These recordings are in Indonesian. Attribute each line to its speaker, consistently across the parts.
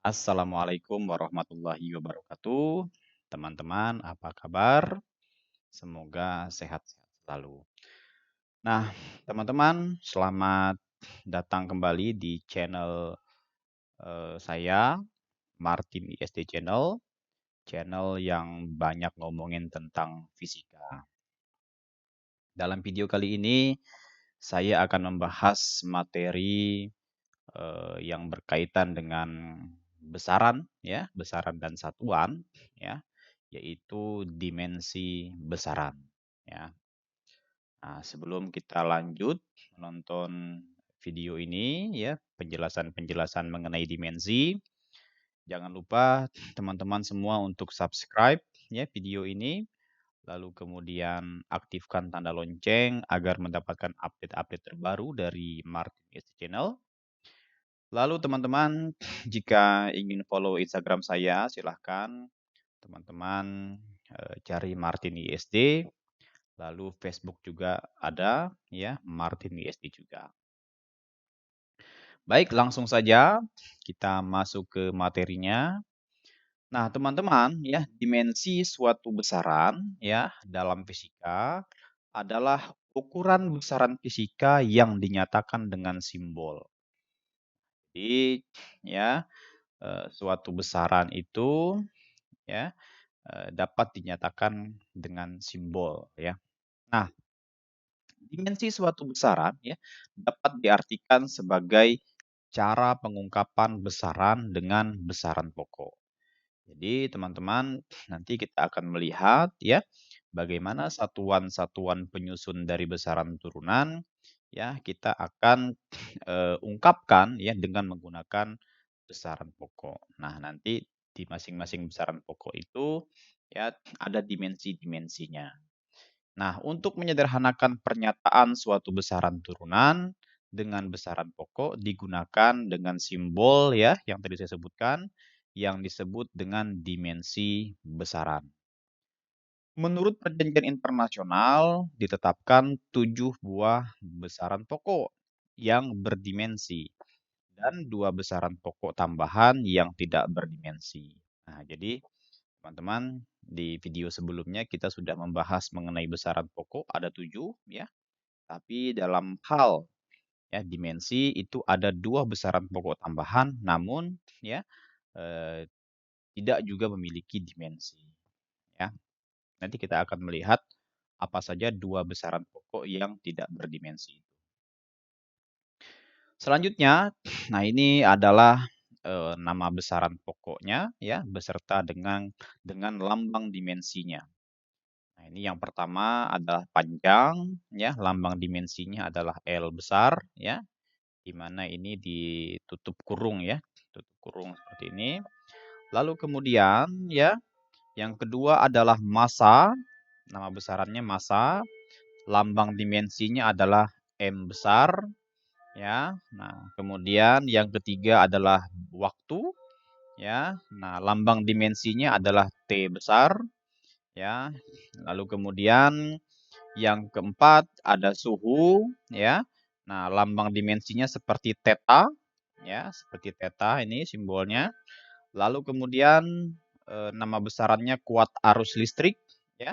Speaker 1: Assalamualaikum warahmatullahi wabarakatuh. Teman-teman, apa kabar? Semoga sehat-sehat selalu. Nah, teman-teman, selamat datang kembali di channel saya, Martin ISD Channel, channel yang banyak ngomongin tentang fisika. Dalam video kali ini, saya akan membahas materi yang berkaitan dengan besaran ya, besaran dan satuan ya, yaitu dimensi besaran ya. Nah, sebelum kita lanjut menonton video ini ya, penjelasan-penjelasan mengenai dimensi, jangan lupa teman-teman semua untuk subscribe ya video ini, lalu kemudian aktifkan tanda lonceng agar mendapatkan update-update terbaru dari Martin S Channel. Lalu teman-teman, jika ingin follow Instagram saya, silahkan teman-teman cari Martin ISD. Lalu Facebook juga ada, ya, Martin ISD juga. Baik, langsung saja kita masuk ke materinya. Nah, teman-teman, ya, dimensi suatu besaran, ya, dalam fisika adalah ukuran besaran fisika yang dinyatakan dengan simbol. Jadi, ya, suatu besaran itu ya dapat dinyatakan dengan simbol ya. Nah, dimensi suatu besaran ya dapat diartikan sebagai cara pengungkapan besaran dengan besaran pokok. Jadi, teman-teman, nanti kita akan melihat ya bagaimana satuan-satuan penyusun dari besaran turunan ya kita akan ungkapkan ya dengan menggunakan besaran pokok. Nah, nanti di masing-masing besaran pokok itu ya ada dimensi-dimensinya. Nah, untuk menyederhanakan pernyataan suatu besaran turunan dengan besaran pokok digunakan dengan simbol ya yang tadi saya sebutkan yang disebut dengan dimensi besaran. Menurut perjanjian internasional, ditetapkan 7 buah besaran pokok yang berdimensi dan 2 besaran pokok tambahan yang tidak berdimensi. Nah, jadi teman-teman, di video sebelumnya kita sudah membahas mengenai besaran pokok ada 7 ya, tapi dalam hal ya dimensi itu ada 2 besaran pokok tambahan namun ya eh, tidak juga memiliki dimensi ya. Nanti kita akan melihat apa saja 2 besaran pokok yang tidak berdimensi. Selanjutnya, nah ini adalah nama besaran pokoknya ya beserta dengan lambang dimensinya. Nah, ini yang pertama adalah panjang ya, lambang dimensinya adalah L besar ya, di mana ini ditutup kurung ya, tutup kurung seperti ini. Lalu kemudian ya, yang kedua adalah massa, nama besarannya massa, lambang dimensinya adalah M besar ya. Nah, kemudian yang ketiga adalah waktu ya. Nah, lambang dimensinya adalah T besar ya. Lalu kemudian yang keempat ada suhu ya. Nah, lambang dimensinya seperti theta ya, seperti theta ini simbolnya. Lalu kemudian nama besarannya kuat arus listrik ya.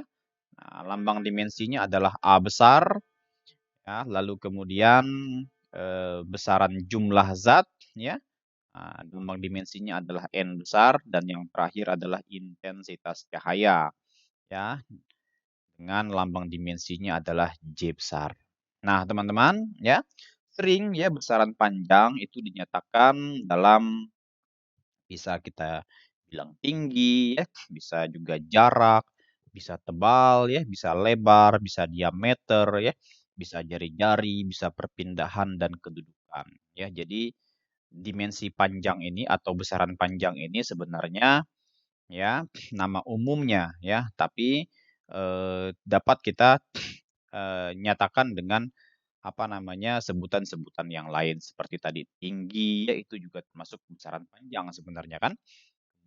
Speaker 1: Nah, lambang dimensinya adalah A besar ya. Lalu kemudian besaran jumlah zat ya. Nah, lambang dimensinya adalah N besar dan yang terakhir adalah intensitas cahaya ya dengan lambang dimensinya adalah J besar. Nah, teman-teman ya, sering ya besaran panjang itu dinyatakan dalam bisa kita bilang tinggi ya, bisa juga jarak, bisa tebal ya, bisa lebar, bisa diameter ya, bisa jari-jari, bisa perpindahan dan kedudukan ya. Jadi dimensi panjang ini atau besaran panjang ini sebenarnya ya nama umumnya ya, tapi dapat kita nyatakan dengan apa namanya sebutan-sebutan yang lain seperti tadi tinggi ya itu juga termasuk besaran panjang sebenarnya kan.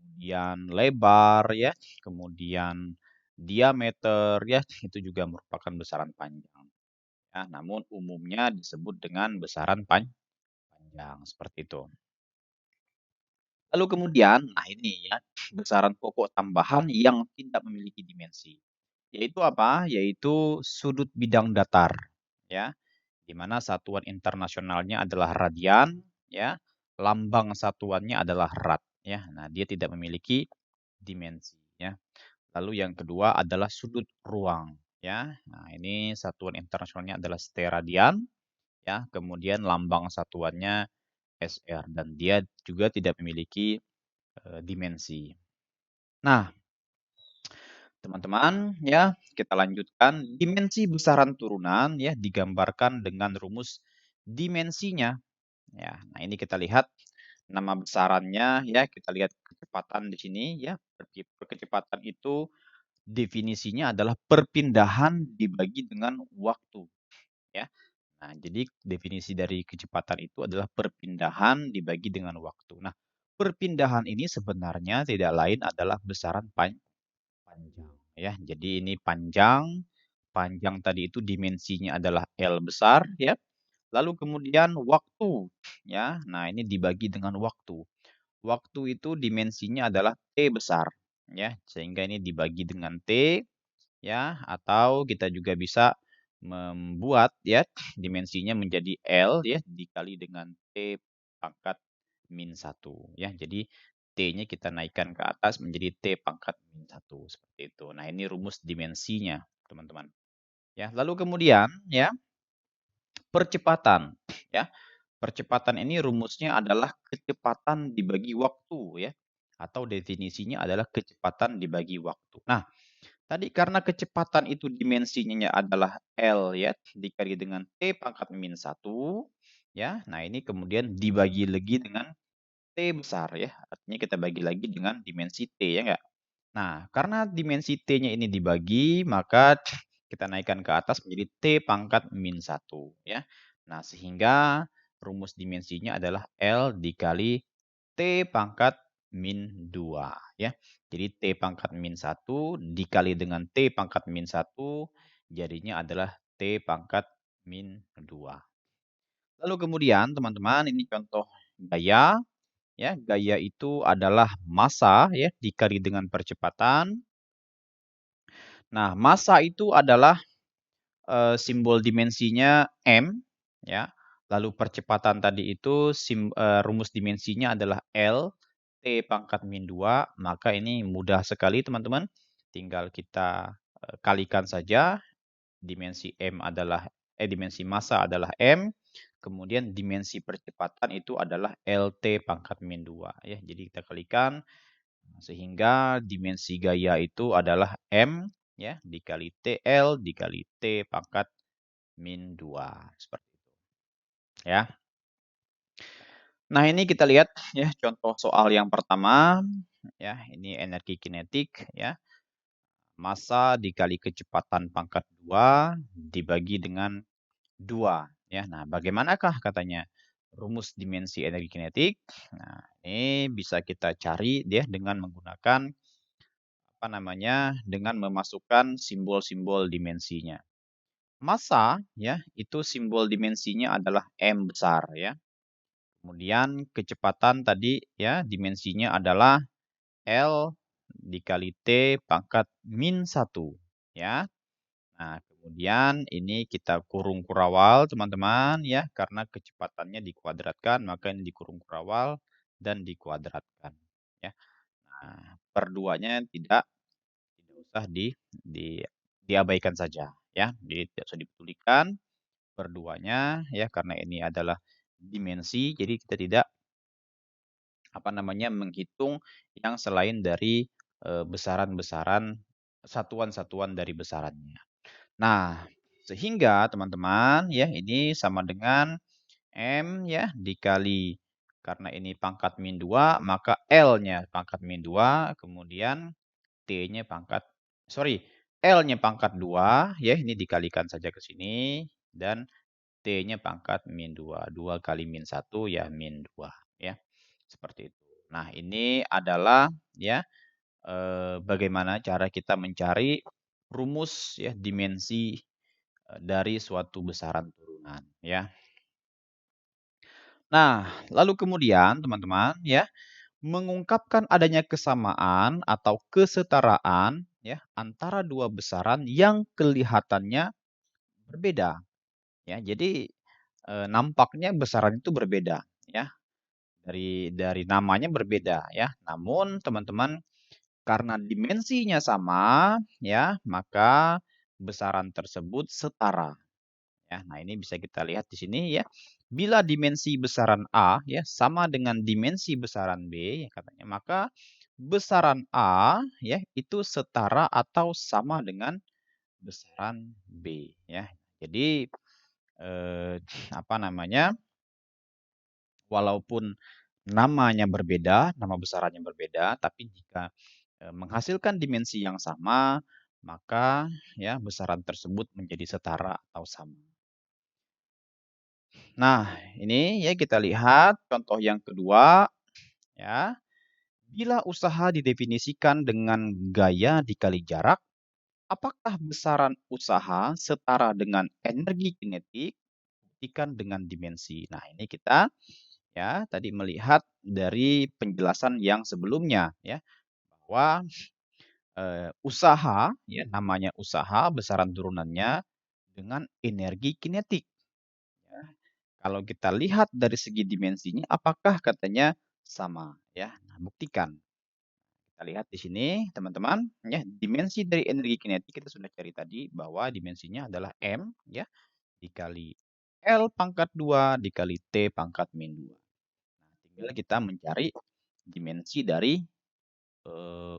Speaker 1: Kemudian lebar ya, kemudian diameter ya itu juga merupakan besaran panjang. Ya, namun umumnya disebut dengan besaran panjang seperti itu. Lalu kemudian, nah ini ya, besaran pokok tambahan yang tidak memiliki dimensi. Yaitu apa? Yaitu sudut bidang datar, ya, di mana satuan internasionalnya adalah radian, ya, lambang satuannya adalah rad, ya. Nah, dia tidak memiliki dimensi, ya. Lalu yang kedua adalah sudut ruang, ya. Nah, ini satuan internasionalnya adalah steradian, ya. Kemudian lambang satuannya SR dan dia juga tidak memiliki dimensi. Nah, teman-teman, ya, kita lanjutkan. Dimensi besaran turunan ya digambarkan dengan rumus dimensinya. Ya, nah ini kita lihat nama besarannya ya, kita lihat kecepatan di sini ya. Kecepatan itu definisinya adalah perpindahan dibagi dengan waktu, ya. Nah, jadi definisi dari kecepatan itu adalah perpindahan dibagi dengan waktu. Nah, perpindahan ini sebenarnya tidak lain adalah besaran panjang ya. Jadi ini panjang, panjang tadi itu dimensinya adalah L besar ya. Lalu kemudian waktu ya. Nah, ini dibagi dengan waktu. Waktu itu dimensinya adalah T besar ya. Sehingga ini dibagi dengan T ya, atau kita juga bisa membuat ya dimensinya menjadi L ya dikali dengan T pangkat min satu ya. Jadi T-nya kita naikkan ke atas menjadi T pangkat min satu seperti itu. Nah, ini rumus dimensinya, teman-teman. Ya, lalu kemudian ya percepatan ya. Percepatan ini rumusnya adalah kecepatan dibagi waktu ya. Atau definisinya adalah kecepatan dibagi waktu. Nah, tadi karena kecepatan itu dimensinya adalah L ya, dikali dengan T pangkat min satu ya. Nah, ini kemudian dibagi lagi dengan T besar ya. Artinya kita bagi lagi dengan dimensi T ya enggak? Nah, karena dimensi T-nya ini dibagi, maka kita naikkan ke atas menjadi T pangkat min satu ya. Nah, sehingga rumus dimensinya adalah L dikali T pangkat min 2 ya. Jadi T pangkat min satu dikali dengan T pangkat min satu jadinya adalah T pangkat min 2. Lalu kemudian teman-teman ini contoh gaya ya. Gaya itu adalah massa ya dikali dengan percepatan. Nah, massa itu adalah simbol dimensinya M ya. Lalu percepatan tadi itu rumus dimensinya adalah L T pangkat min 2, maka ini mudah sekali teman-teman. Tinggal kita kalikan saja dimensi dimensi massa adalah M, kemudian dimensi percepatan itu adalah LT pangkat min 2 ya. Jadi kita kalikan sehingga dimensi gaya itu adalah M ya dikali TL dikali T pangkat min 2 seperti itu ya. Nah, ini kita lihat ya contoh soal yang pertama ya, ini energi kinetik ya. Massa dikali kecepatan pangkat 2 dibagi dengan 2 ya. Nah, bagaimanakah katanya rumus dimensi energi kinetik? Nah, ini bisa kita cari dia dengan menggunakan apa namanya? Dengan memasukkan simbol-simbol dimensinya. Massa ya, itu simbol dimensinya adalah M besar ya. Kemudian kecepatan tadi ya dimensinya adalah L dikali T pangkat min satu ya. Nah, kemudian ini kita kurung kurawal teman-teman ya, karena kecepatannya dikuadratkan maka ini dikurung kurawal dan dikuadratkan ya. Nah, per 2-nya tidak usah di diabaikan saja ya. Jadi tidak usah dipedulikan per 2-nya ya karena ini adalah dimensi jadi kita tidak apa namanya menghitung yang selain dari besaran-besaran satuan-satuan dari besarannya. Nah, sehingga teman-teman ya ini sama dengan M ya dikali karena ini pangkat min 2 maka L-nya pangkat min 2 kemudian T-nya pangkat sorry L-nya pangkat 2 ya ini dikalikan saja ke sini dan T-nya pangkat min 2. 2 kali min satu ya min 2 ya. Seperti itu. Nah, ini adalah ya bagaimana cara kita mencari rumus ya dimensi dari suatu besaran turunan ya. Nah, lalu kemudian teman-teman ya mengungkapkan adanya kesamaan atau kesetaraan ya antara dua besaran yang kelihatannya berbeda ya. Jadi nampaknya besaran itu berbeda ya. Dari namanya berbeda ya. Namun teman-teman karena dimensinya sama ya, maka besaran tersebut setara. Ya, nah ini bisa kita lihat di sini ya. Bila dimensi besaran A ya sama dengan dimensi besaran B ya katanya, maka besaran A ya itu setara atau sama dengan besaran B ya. Jadi eh, apa namanya? Walaupun namanya berbeda, nama besarannya berbeda, tapi jika menghasilkan dimensi yang sama, maka ya besaran tersebut menjadi setara atau sama. Nah, ini ya kita lihat contoh yang kedua ya. Bila usaha didefinisikan dengan gaya dikali jarak, apakah besaran usaha setara dengan energi kinetik dibuktikan dengan dimensi? Nah, ini kita ya tadi melihat dari penjelasan yang sebelumnya ya bahwa usaha ya namanya usaha besaran turunannya dengan energi kinetik. Ya. Kalau kita lihat dari segi dimensinya, apakah katanya sama? Ya, nah, buktikan. Kita lihat di sini, teman-teman, ya dimensi dari energi kinetik kita sudah cari tadi bahwa dimensinya adalah m, ya dikali L pangkat 2 dikali T pangkat min 2. Nah, tinggal kita mencari dimensi dari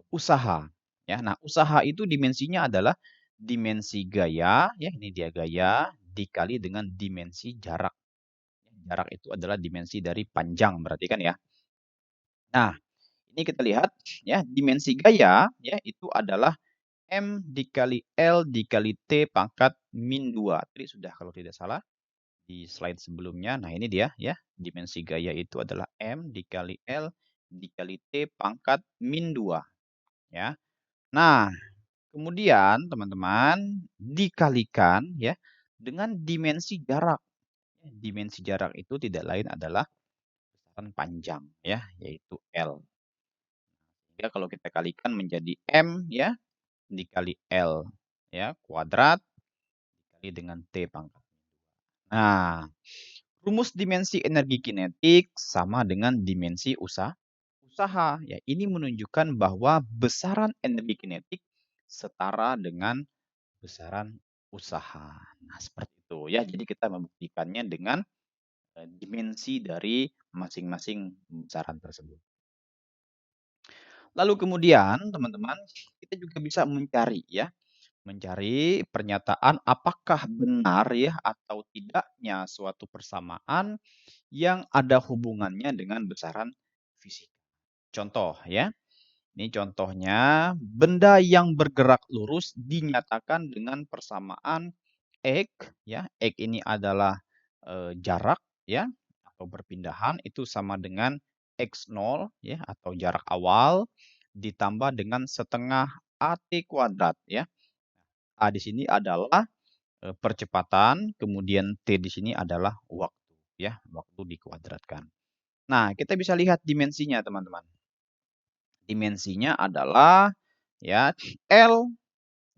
Speaker 1: usaha. Ya, nah usaha itu dimensinya adalah dimensi gaya, ya ini dia gaya dikali dengan dimensi jarak. Jarak itu adalah dimensi dari panjang berarti kan ya. Nah, ini kita lihat ya dimensi gaya ya itu adalah M dikali L dikali T pangkat min 2. Tadi sudah kalau tidak salah di slide sebelumnya. Nah, ini dia ya. Dimensi gaya itu adalah M dikali L dikali T pangkat min 2 ya. Nah, kemudian teman-teman dikalikan ya dengan dimensi jarak. Dimensi jarak itu tidak lain adalah besaran panjang ya, yaitu L. Ya, kalau kita kalikan menjadi M ya dikali L ya kuadrat dikali dengan T pangkat. Nah, rumus dimensi energi kinetik sama dengan dimensi usaha. Ya, ini menunjukkan bahwa besaran energi kinetik setara dengan besaran usaha. Nah, seperti itu ya. Jadi kita membuktikannya dengan dimensi dari masing-masing besaran tersebut. Lalu kemudian teman-teman, kita juga bisa mencari ya, mencari pernyataan apakah benar ya atau tidaknya suatu persamaan yang ada hubungannya dengan besaran fisika. Contoh ya, ini contohnya benda yang bergerak lurus dinyatakan dengan persamaan X ya. X ini adalah jarak ya atau perpindahan itu sama dengan X0 ya atau jarak awal ditambah dengan setengah AT kuadrat ya. A di sini adalah percepatan, kemudian T di sini adalah waktu ya, waktu dikuadratkan. Nah, kita bisa lihat dimensinya teman-teman. Dimensinya adalah ya L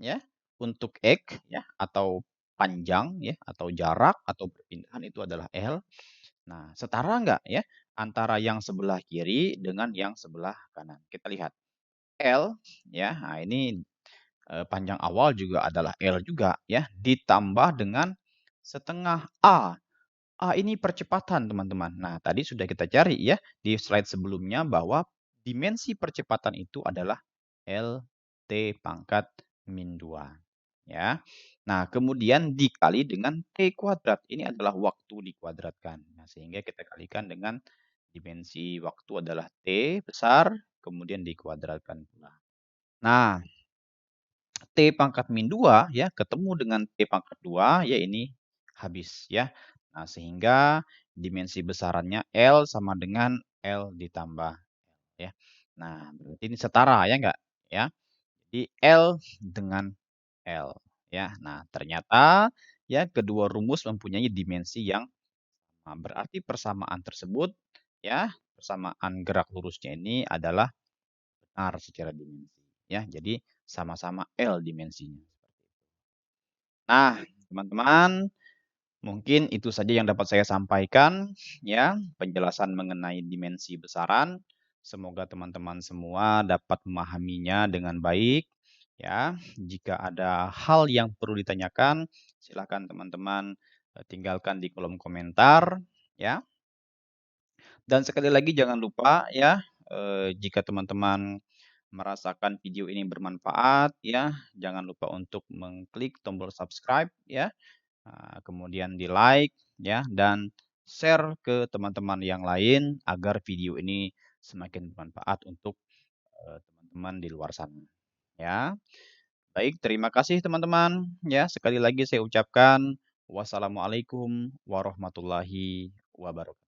Speaker 1: ya untuk X ya atau panjang ya atau jarak atau perpindahan itu adalah L. Nah, setara enggak ya antara yang sebelah kiri dengan yang sebelah kanan? Kita lihat L ya. Nah, ini panjang awal juga adalah L juga ya ditambah dengan setengah A. A ini percepatan teman-teman. Nah, tadi sudah kita cari ya di slide sebelumnya bahwa dimensi percepatan itu adalah L T pangkat min 2. Ya. Nah, kemudian dikali dengan T kuadrat. Ini adalah waktu dikuadratkan. Nah, sehingga kita kalikan dengan dimensi waktu adalah T besar, kemudian dikuadratkan pula. Nah, T pangkat min 2 ya ketemu dengan T pangkat 2 ya ini habis ya. Nah, sehingga dimensi besarannya L sama dengan L ditambah L ya. Nah, berarti ini setara ya enggak? Ya. Jadi L dengan L ya. Nah, ternyata ya kedua rumus mempunyai dimensi yang sama. Berarti persamaan tersebut ya persamaan gerak lurusnya ini adalah benar secara dimensi. Ya, jadi sama-sama L dimensinya. Nah, teman-teman, mungkin itu saja yang dapat saya sampaikan, ya, penjelasan mengenai dimensi besaran. Semoga teman-teman semua dapat memahaminya dengan baik, ya. Jika ada hal yang perlu ditanyakan, silakan teman-teman tinggalkan di kolom komentar, ya. Dan sekali lagi jangan lupa ya, jika teman-teman merasakan video ini bermanfaat ya, jangan lupa untuk mengklik tombol subscribe ya, kemudian di-like ya, dan share ke teman-teman yang lain agar video ini semakin bermanfaat untuk, teman-teman di luar sana, ya. Baik, terima kasih teman-teman, ya. Sekali lagi saya ucapkan wassalamualaikum warahmatullahi wabarakatuh.